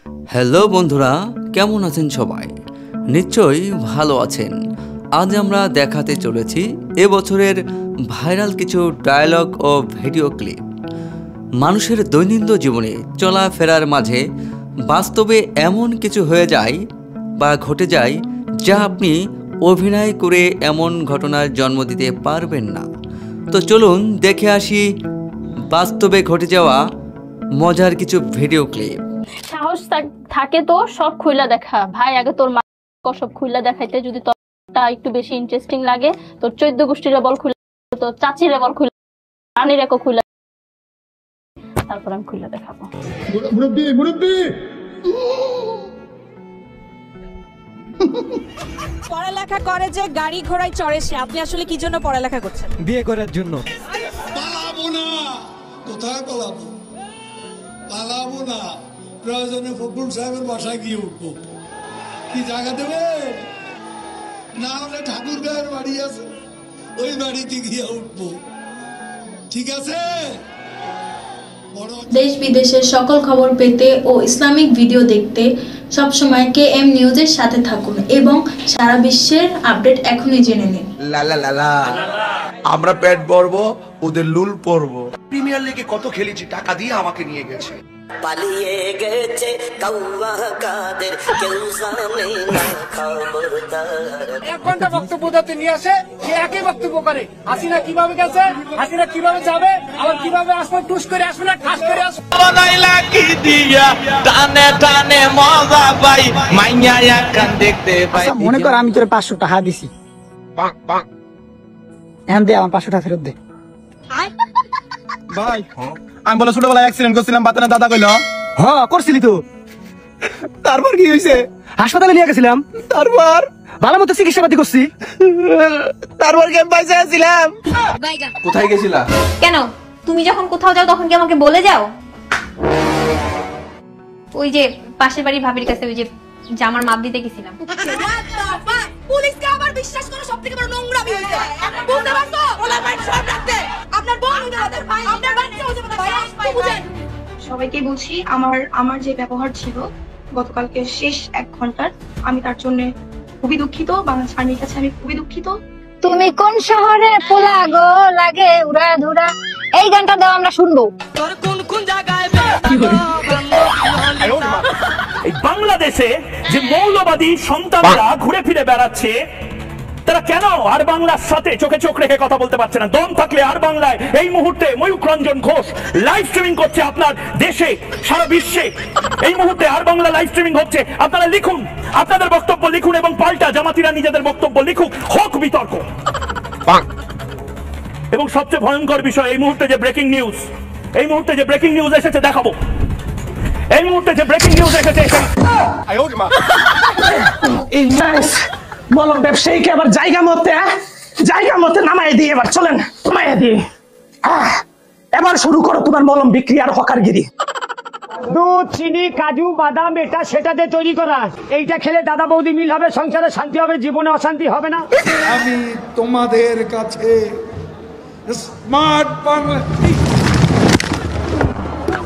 Hello বন্ধুরা, কেমন আছেন সবাই? নিশ্চয়ই ভালো আছেন। আজ আমরা দেখাতে চলেছি এবছরের ভাইরাল কিছু ডায়ালগ ও ভিডিও ক্লিপ। মানুষের দৈনন্দিন জীবনে চলাফেরার মাঝে বাস্তবে এমন কিছু হয়ে যায় বা ঘটে যায় যা আপনি অভিনয় করে এমন ঘটনার জন্ম দিতে পারবেন না। তো চলুন দেখে আসি বাস্তবে ঘটে যাওয়া মজার কিছু ভিডিও ক্লিপ। সাহস থাকে তো সব খুইলা দেখা ভাই, আগে তোর মা সব খুইলা দেখাইতে, যদি তোরটা একটু বেশি ইন্টারেস্টিং লাগে তোর 14 গোষ্ঠীর বল খুইলা, তোর চাচির বল খুইলা, রানীর একো খুইলা, তারপর আমি খুইলা দেখাবো। মুরব্বি মুরব্বি পড়ালেখা করে যে গাড়ি ঘোড়ায় চড়ে সে, আপনি আসলে কি জন্য পড়ালেখা করছেন? বিয়ে করার জন্য। পালাবো না, কোথায় পালাবো? পালাবো না, প্রয়োজনে ফখরুল সাহেবের বাসায় গিয়ে উঠবো। কি জায়গা দেবে? না হলে ঠাকুর গায়ের বাড়ি আছে, ওই বাড়িতে গিয়ে উঠবো। ঠিক আছে? দেশ বিদেশের সকল খবর পেতে ও ইসলামিক ভিডিও দেখতে সবসময় KM নিউজের সাথে থাকুন এবং সারা বিশ্বের আপডেট এখনই জেনে নিন। আমরা পেট ভরবো, ওদের লুল পরবো। প্রিমিয়ার লিগে কত খেলেছি, টাকা দিয়ে আমাকে নিয়ে গেছে। পালিয়ে গেছে কাউয়া কাদের, কেউ জানে না খবরদার। এক ঘন্টা বক্তব্য দিতে নিয়ে আসে, সে একই বক্তব্য করে। হাসিনা কিভাবে গেছে, হাসিনা কিভাবে যাবে, আবার কিভাবে আসবে, টুস করে আসবে না ঠাস করে আসবে। বানাইলা কি দিয়া টানে টানে মজা পাই, মাইয়া একখান দেখতে পাই। মনে কর আমি তোর 500 টাকা দিছি, এখন দে আমার 500 টাকা ফেরত দে। ভাই আমি বলে ছোটবেলায় অ্যাক্সিডেন্ট করছিলাম, বাতানা দাদা কইল। হ্যাঁ করছিলি তো। তারপর কি হয়েছে? হাসপাতালে নিয়ে গেছিলাম, তারপর ভালো মতো চিকিৎসা পাতি করছি, তারপর কি আমি বাইসে আছিলাম? কোথায় গেছিলা? কেন তুমি যখন কোথাও যাও তখন কি আমাকে বলে যাও? ওই যে পাশের বাড়ির ভাবির কাছে ওই যে জামার মাপ দিতে গেছিলাম। পুলিশকে আবার বিশ্বাস করা সবথেকে বড় নোংরামি হইছে। বুঝতে পারছো? ওলা ভাই সব রাখতে আপনার বোন হইতে পারে, আপনার বাচ্চা হইতে পারে, বুঝেন? সবাইকে বলছি আমার যে ব্যবহার ছিল গতকালকে শেষ 1 ঘন্টার, আমি তার জন্য খুবই দুঃখিত। বাংলাদেশ আর্মির কাছে আমি খুবই দুঃখিত। তুমি কোন শহরে পোলা গো লাগে উড়া ধুরা, এই গানটা দাও আমরা শুনবো। তোর কোন কোন জায়গায় এই বাংলাদেশে যে মৌলবাদী সন্তানরা ঘুরে ফিরে বেড়াচ্ছে, তারা কেন আর বাংলার সাথে চোখে চোখ রেখে কথা বলতে পারছে না? দম থাকলে আর বাংলায় এই মুহূর্তে ময়ূক রঞ্জন ঘোষ লাইভ স্ট্রিমিং করছে আপনার দেশে, সারা বিশ্বে এই মুহূর্তে আর বাংলা লাইভ স্ট্রিমিং হচ্ছে। আপনারা লিখুন, আপনাদের বক্তব্য লিখুন এবং পাল্টা জামাতিরা নিজেদের বক্তব্য লিখুক, হোক বিতর্ক। এবং সবচেয়ে ভয়ঙ্কর বিষয়, এই মুহূর্তে যে ব্রেকিং নিউজ, এই মুহূর্তে যে ব্রেকিং নিউজ এসেছে দেখাবো। এই মুহূর্তে যে ব্রেকিং নিউজ এসেছে, মলম ব্যবসায়ীকে আবার জায়গা মতে নামাই দিয়ে এবার চলেন, নামাইয়া দিয়ে এবার শুরু করো তোমার মলম বিক্রি আর হকারগিরি। দুধ, চিনি, কাজু, বাদাম, এটা সেটাতে তৈরি করা, এইটা খেলে দাদা বৌদি মিল হবে, সংসারে শান্তি হবে, জীবনে অশান্তি হবে না। আমি তোমাদের কাছে স্মার্ট বাংলা